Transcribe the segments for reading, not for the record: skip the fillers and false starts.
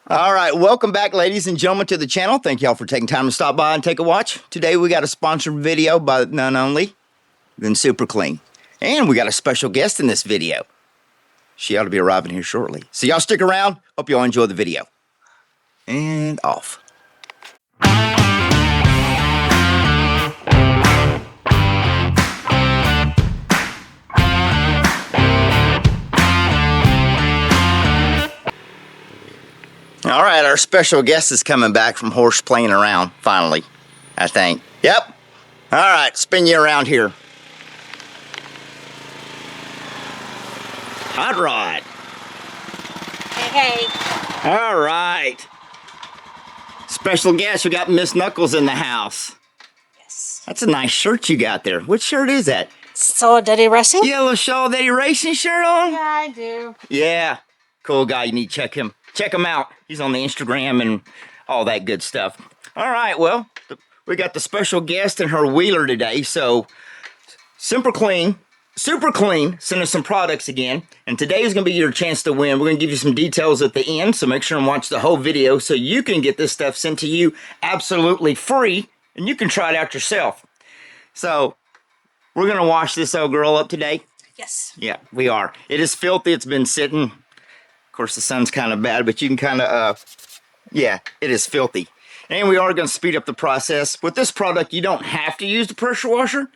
All right, welcome back, ladies and gentlemen, to the channel. Thank y'all for taking time to stop by and take a watch. Today we got a sponsored video by none only than Super Clean. And we got a special guest in this video. She ought to be arriving here shortly. So y'all stick around. Hope y'all enjoy the video. And off. All right, our special guest is coming back from horse playing around, finally, I think. Yep. All right, spin you around here. Hot Rod. Hey. All right. Special guest, we got Miss Knuckles in the house. Yes. That's a nice shirt you got there. What shirt is that? Saw Daddy Racing? Yellow Shaw Daddy Racing shirt on? Yeah, I do. Yeah. Cool guy. You need to check him. Check him out. He's on the Instagram and all that good stuff. All right, well, we got the special guest and her wheeler today. So, Super Clean sent us some products again. And today is going to be your chance to win. We're going to give you some details at the end. So make sure and watch the whole video so you can get this stuff sent to you absolutely free. And you can try it out yourself. So, we're going to wash this old girl up today. Yes. Yeah, we are. It is filthy. It's been sitting. Of course, the sun's kind of bad, but you can kind of, yeah, it is filthy. And we are going to speed up the process. With this product, you don't have to use the pressure washer,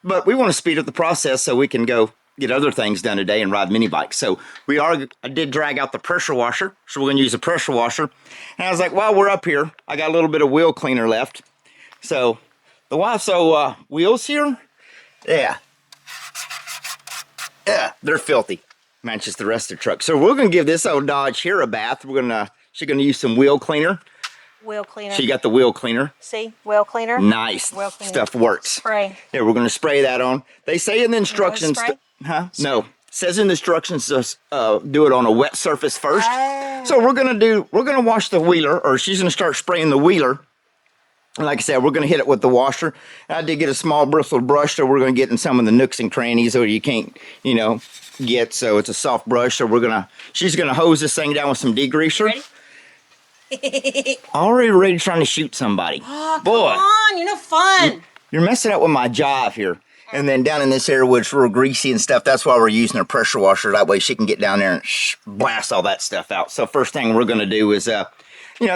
but we want to speed up the process so we can go get other things done today and ride mini bikes. So I did drag out the pressure washer, so we're going to use a pressure washer. And I was like, while we're up here, I got a little bit of wheel cleaner left. So the wife's wheels here, yeah, they're filthy. Matches the rest of the truck. So we're gonna give this old Dodge here a bath. She's gonna use some wheel cleaner. Wheel cleaner. She got the wheel cleaner. See, wheel cleaner. Nice. Wheel cleaner. Stuff works. Spray. Yeah, we're gonna spray that on. They say in the instructions, spray? No. Says in the instructions to do it on a wet surface first. Oh. So we're gonna wash the wheeler, or she's gonna start spraying the wheeler. And like I said, we're going to hit it with the washer. I did get a small bristled brush, so we're going to get in some of the nooks and crannies that you can't, get. So it's a soft brush. So she's going to hose this thing down with some degreaser. Ready? Already ready trying to shoot somebody. Oh, boy, come on, you're no fun. you're messing up with my jive here. And then down in this area where it's real greasy and stuff, that's why we're using a pressure washer. That way she can get down there and blast all that stuff out. So first thing we're going to do is, it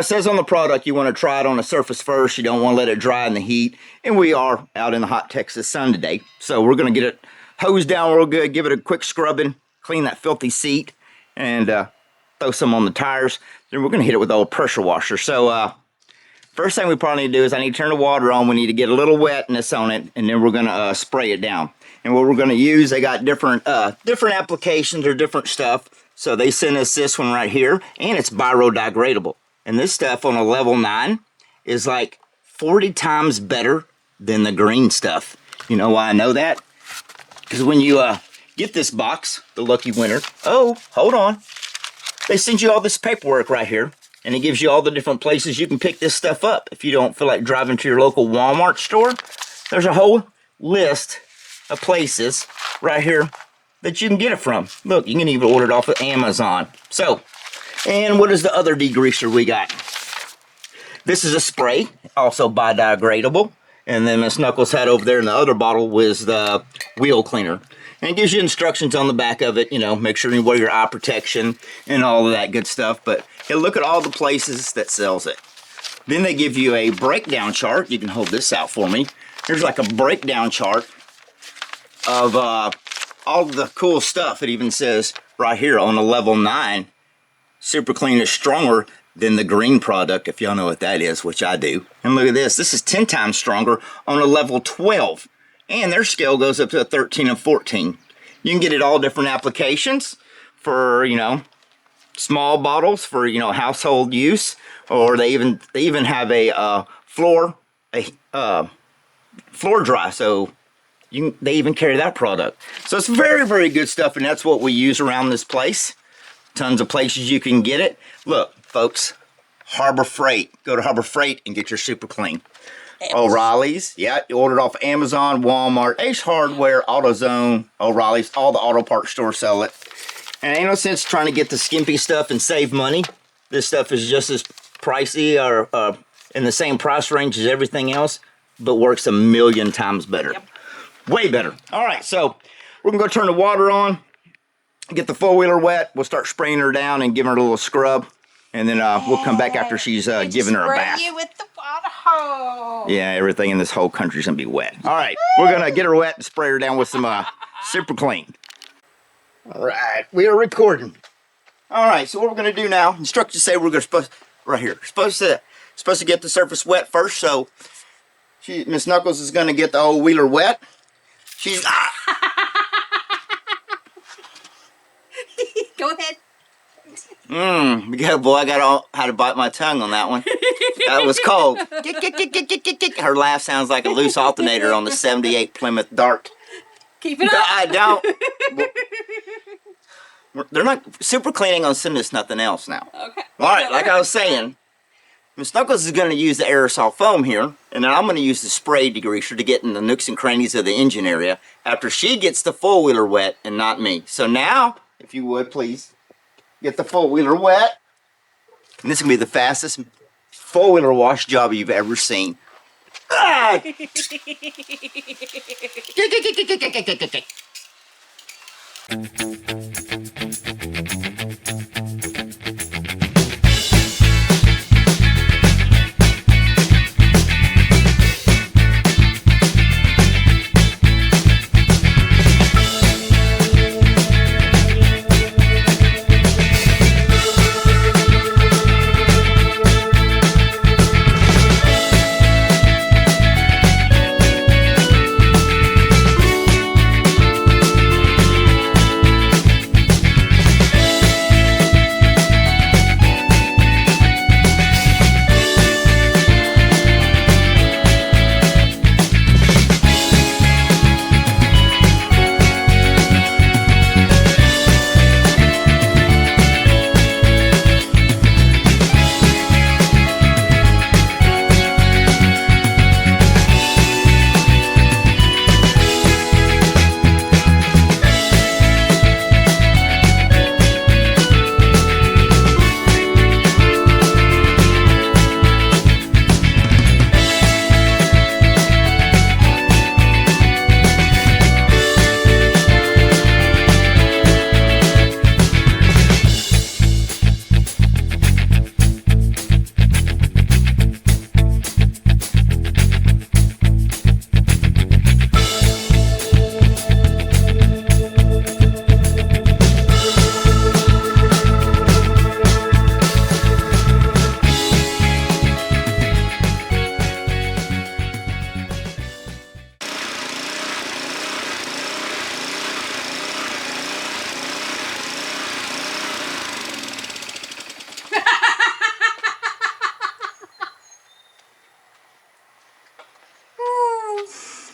says on the product you want to try it on the surface first. You don't want to let it dry in the heat. And we are out in the hot Texas sun today. So we're going to get it hosed down real good, give it a quick scrubbing, clean that filthy seat, and throw some on the tires. Then we're going to hit it with the old pressure washer. So first thing we probably need to do is I need to turn the water on. We need to get a little wetness on it, and then we're going to spray it down. And what we're going to use, they got different applications or different stuff. So they sent us this one right here, and it's biodegradable. And this stuff on a level 9 is like 40 times better than the green stuff. You know why I know that? Because when you get this box, the lucky winner, oh, hold on. They send you all this paperwork right here, and it gives you all the different places you can pick this stuff up. If you don't feel like driving to your local Walmart store, there's a whole list of places right here that you can get it from. Look, you can even order it off of Amazon. So, and what is the other degreaser we got? This is a spray, also biodegradable. And then Miss Knuckles had over there in the other bottle was the wheel cleaner. And it gives you instructions on the back of it, make sure you wear your eye protection and all of that good stuff. But hey, look at all the places that sells it. Then they give you a breakdown chart. You can hold this out for me. Here's like a breakdown chart of all the cool stuff. It even says right here on a level 9, Super Clean is stronger than the green product, if y'all know what that is, which I do. And look at this. This is 10 times stronger on a level 12. And their scale goes up to a 13 and 14. You can get it all different applications for, small bottles for, household use. Or they even have a floor dry. So they even carry that product. So it's very, very good stuff. And that's what we use around this place. Tons of places you can get it. Look, folks, Harbor Freight. Go to Harbor Freight and get your Super Clean. O'Reilly's, yeah, you ordered off Amazon, Walmart, Ace Hardware, AutoZone, O'Reilly's, all the auto parts stores sell it. And ain't no sense trying to get the skimpy stuff and save money. This stuff is just as pricey or in the same price range as everything else, but works a million times better. Yep. Way better. All right, so we're gonna go turn the water on, get the four-wheeler wet. We'll start spraying her down and giving her a little scrub, and then we'll come back after she's giving her a bath. You with the water hose. Yeah, everything in this whole country's gonna be wet. All right, we're gonna get her wet and spray her down with some Super Clean. All right, we are recording. All right, so what we're gonna do now? Instructions say we're supposed to get the surface wet first. So Miss Knuckles is gonna get the old wheeler wet. She's Go ahead. yeah, boy, I got how to bite my tongue on that one. That was cold. Her laugh sounds like a loose alternator on the '78 Plymouth Dart. Keep it up. I don't. They're not Super Clean ain't gonna send us nothing else now. Okay. All right, like I was saying, Miss Knuckles is gonna use the aerosol foam here, and then I'm gonna use the spray degreaser to get in the nooks and crannies of the engine area after she gets the four-wheeler wet and not me. So now, if you would please, get the four-wheeler wet. And this is gonna be the fastest four-wheeler wash job you've ever seen. Ah!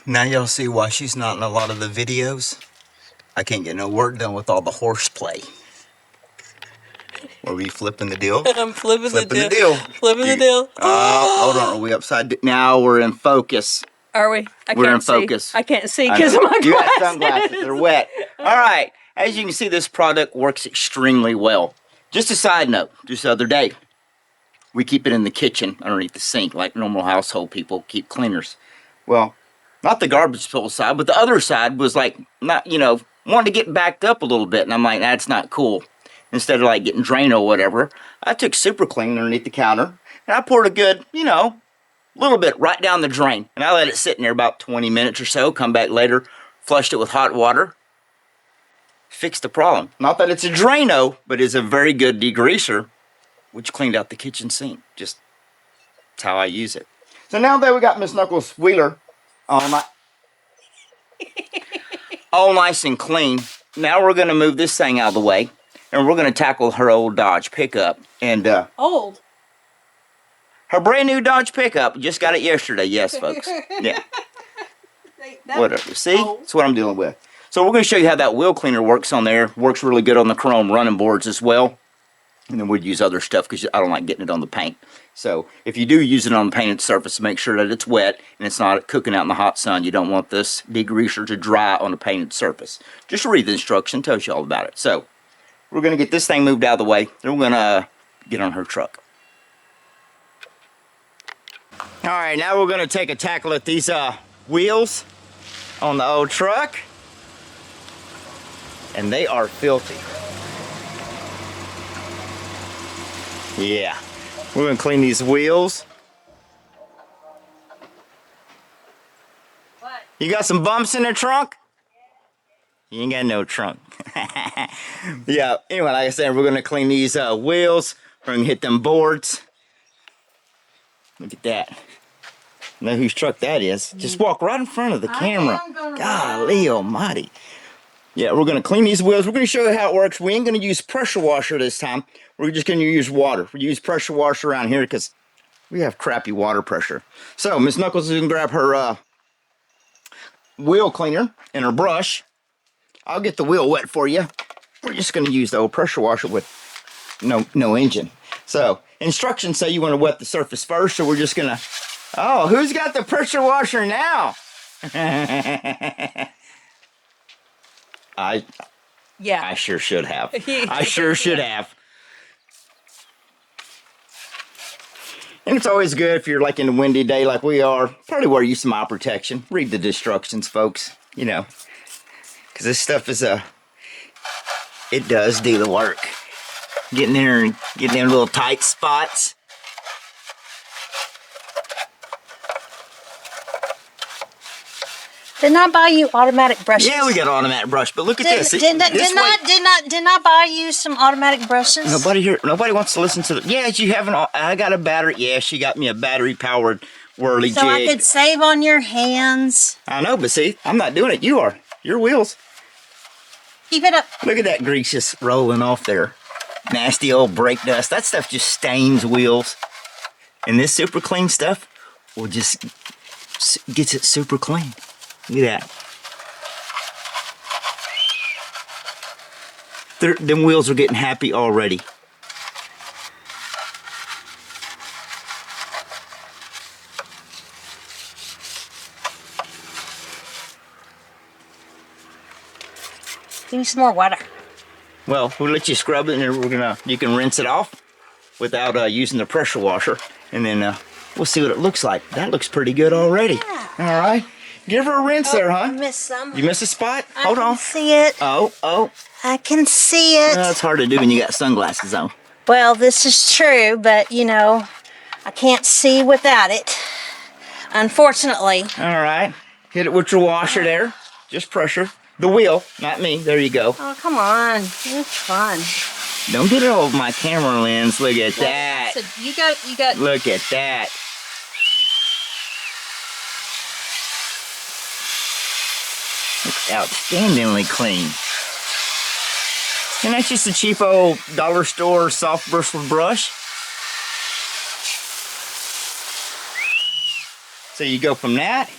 Now y'all see why she's not in a lot of the videos. I can't get no work done with all the horseplay. Were we flipping the deal? I'm flipping the Flipping deal. the deal. Flipping the deal. Hold on. Are we upside down? Now we're in focus. Are we? We're in focus. I can't see I because know. of my glasses. You got sunglasses. They're wet. All right. As you can see, this product works extremely well. Just a side note. Just the other day, we keep it in the kitchen underneath the sink like normal household people keep cleaners. Well, not the garbage disposal side, but the other side was like, not, wanted to get backed up a little bit. And I'm like, that's not cool. Instead of like getting Drano or whatever, I took Super Clean underneath the counter and I poured a good, little bit right down the drain. And I let it sit in there about 20 minutes or so, come back later, flushed it with hot water, fixed the problem. Not that it's a Drano, but it's a very good degreaser, which cleaned out the kitchen sink. Just, that's how I use it. So now that we got Miss Knuckles Wheeler all nice and clean, now we're going to move this thing out of the way, and we're going to tackle her old Dodge pickup. And Old. her brand new Dodge pickup, just got it yesterday. Yes, folks. Yeah. Whatever. See? That's what I'm dealing with. So we're going to show you how that wheel cleaner works on there. Works really good on the chrome running boards as well. And then we'd use other stuff because I don't like getting it on the paint. So if you do use it on the painted surface, make sure that it's wet and it's not cooking out in the hot sun. You don't want this degreaser to dry on a painted surface. Just read the instruction, tells you all about it. So we're going to get this thing moved out of the way. Then we're going to get on her truck. All right, now we're gonna take a tackle at these wheels on the old truck. And they are filthy. Yeah, we're gonna clean these wheels. What? You got some bumps in the trunk? You ain't got no trunk. Yeah, anyway, like I said, we're gonna clean these wheels. We're gonna hit them boards. Look at that. Know whose truck that is. Just walk right in front of the camera. Golly almighty. Yeah, we're gonna clean these wheels. We're gonna show you how it works. We ain't gonna use pressure washer this time. We're just gonna use water. We use pressure washer around here because we have crappy water pressure. So Miss Knuckles is gonna grab her wheel cleaner and her brush. I'll get the wheel wet for you. We're just gonna use the old pressure washer with no engine. So instructions say you want to wet the surface first, so we're just gonna. Oh, who's got the pressure washer now? Yeah. I sure should have. I sure should have. And it's always good if you're like in a windy day like we are. Probably wear you some eye protection. Read the instructions, folks. You know, because this stuff is it does do the work. Getting there and getting in little tight spots. Didn't I buy you automatic brushes? Yeah, we got an automatic brush, but look at this. Didn't I buy you some automatic brushes? Nobody wants to listen to the. Yeah, you have an. I got a battery. Yeah, she got me a battery-powered whirly jig. So I could save on your hands. I know, but see, I'm not doing it. You are. Your wheels. Keep it up. Look at that grease just rolling off there. Nasty old brake dust. That stuff just stains wheels. And this super clean stuff will just gets it super clean. Look at that. Them wheels are getting happy already. Give me some more water. Well, we'll let you scrub it, and then you can rinse it off without using the pressure washer, and then we'll see what it looks like. That looks pretty good already. Yeah. All right. Give her a rinse there, I huh? missed some. You missed a spot? I Hold can on. see it. Oh. I can see it. It's hard to do when you got sunglasses on. Well, this is true, but you know, I can't see without it. Unfortunately. All right. Hit it with your washer there. Just pressure. The wheel, not me. There you go. Oh, come on. It's fun. Don't get it all over my camera lens. Look at that. So you got. Look at that. Looks outstandingly clean. And that's just a cheap old dollar store soft bristle brush. So you go from that.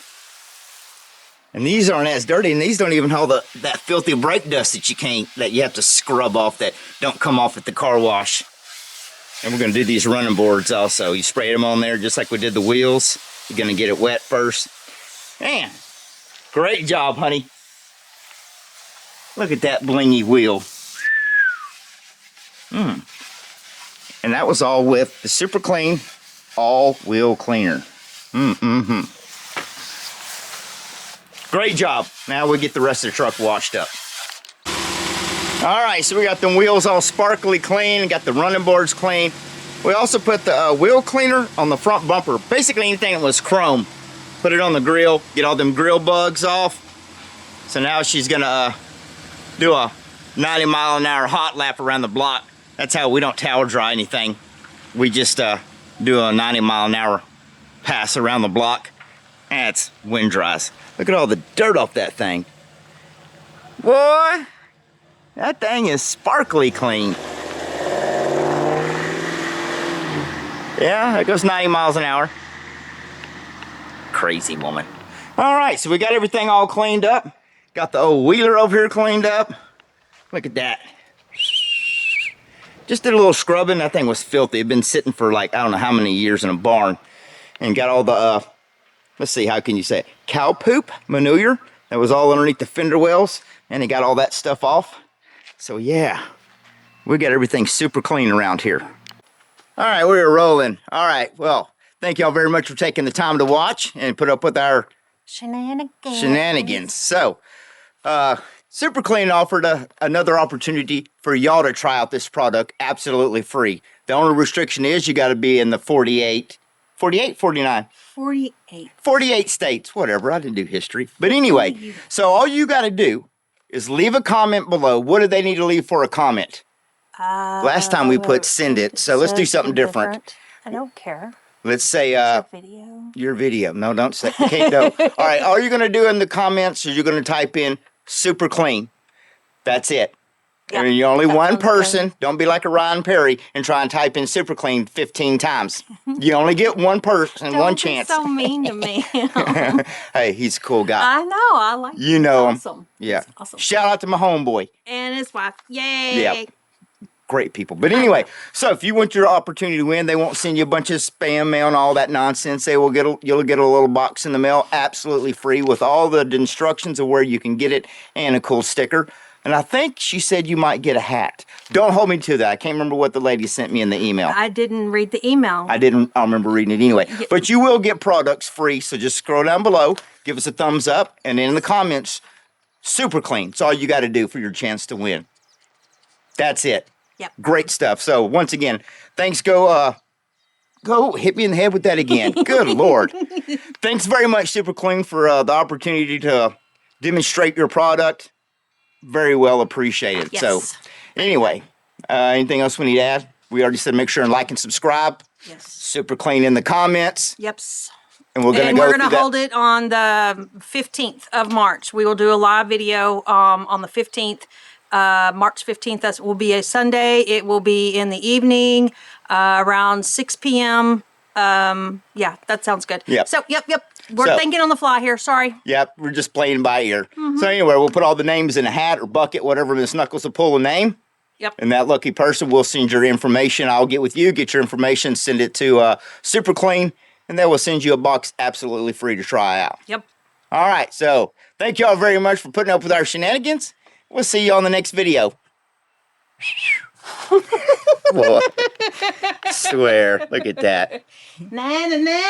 And these aren't as dirty, and these don't even hold that filthy brake dust that you have to scrub off that don't come off at the car wash. And we're gonna do these running boards also. You spray them on there just like we did the wheels. You're gonna get it wet first. Man, great job, honey. Look at that blingy wheel. And that was all with the Super Clean all-wheel cleaner. Great job. Now we get the rest of the truck washed up. All right, so we got the wheels all sparkly clean, got the running boards clean. We also put the wheel cleaner on the front bumper. Basically anything that was chrome. Put it on the grill, get all them grill bugs off. So now she's gonna do a 90-mile-an-hour hot lap around the block. That's how we don't towel dry anything. We just do a 90-mile-an-hour pass around the block. That's wind dries. Look at all the dirt off that thing. Boy, that thing is sparkly clean. Yeah, it goes 90 miles an hour. Crazy woman. All right, so we got everything all cleaned up. Got the old wheeler over here cleaned up. Look at that. Just did a little scrubbing. That thing was filthy. It'd been sitting for like, I don't know how many years in a barn. And got all the, let's see, how can you say it? Cow poop manure that was all underneath the fender wells. And he got all that stuff off. So yeah, we got everything super clean around here. All right, we're rolling. All right, well, thank y'all very much for taking the time to watch and put up with our shenanigans. So, Super Clean offered another opportunity for y'all to try out this product absolutely free. The only restriction is you got to be in the 48, 49, 48 states, whatever. I didn't do history. But anyway, so all you got to do is leave a comment below. What do they need to leave for a comment? Last time we put send it, so let's do something different. I don't care. Let's say Video. your video. No, don't say. Okay, no. All right, all you're going to do in the comments is you're going to type in Super Clean. That's it. Yep, And you're only that one sounds person. Don't be like a Ryan Perry and try and type in Super Clean 15 times. You only get one person, Don't one be chance. so mean to me. Hey, he's a cool guy. I know. I like. You know him. Awesome. Yeah. It's awesome. Shout out to my homeboy. And his wife. Yay. Yeah. Great people. But anyway, so if you want your opportunity to win, they won't send you a bunch of spam mail and all that nonsense. You'll get a little box in the mail, absolutely free, with all the instructions of where you can get it and a cool sticker. And I think she said you might get a hat. Don't hold me to that. I can't remember what the lady sent me in the email. I didn't read the email. I remember reading it anyway. But you will get products free, so just scroll down below, give us a thumbs up, and in the comments, Super Clean. It's all you got to do for your chance to win. That's it. Yep. Great stuff. So once again, thanks. Go hit me in the head with that again. Good Lord. Thanks very much, Super Clean, for the opportunity to demonstrate your product. Very well appreciated. Yes. So anyway, anything else we need to add? We already said make sure and like and subscribe. Yes. Super Clean in the comments. Yep. And we're And going we're going to hold it on the 15th of March. We will do a live video on the 15th. March 15th, that will be a Sunday. It will be in the evening, around 6 p.m. Yeah, that sounds good. Yep. So, yep. We're thinking on the fly here. Sorry. Yep, we're just playing by ear. So anyway, we'll put all the names in a hat or bucket, whatever Miss Knuckles will pull a name. Yep. And that lucky person will send your information. I'll get with you, get your information, send it to Super Clean, and they will send you a box absolutely free to try out. Yep. All right, so thank y'all very much for putting up with our shenanigans. We'll see you on the next video. Boy, swear, look at that. Na na na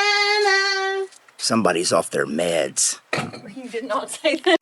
na. Somebody's off their meds. You did not say that.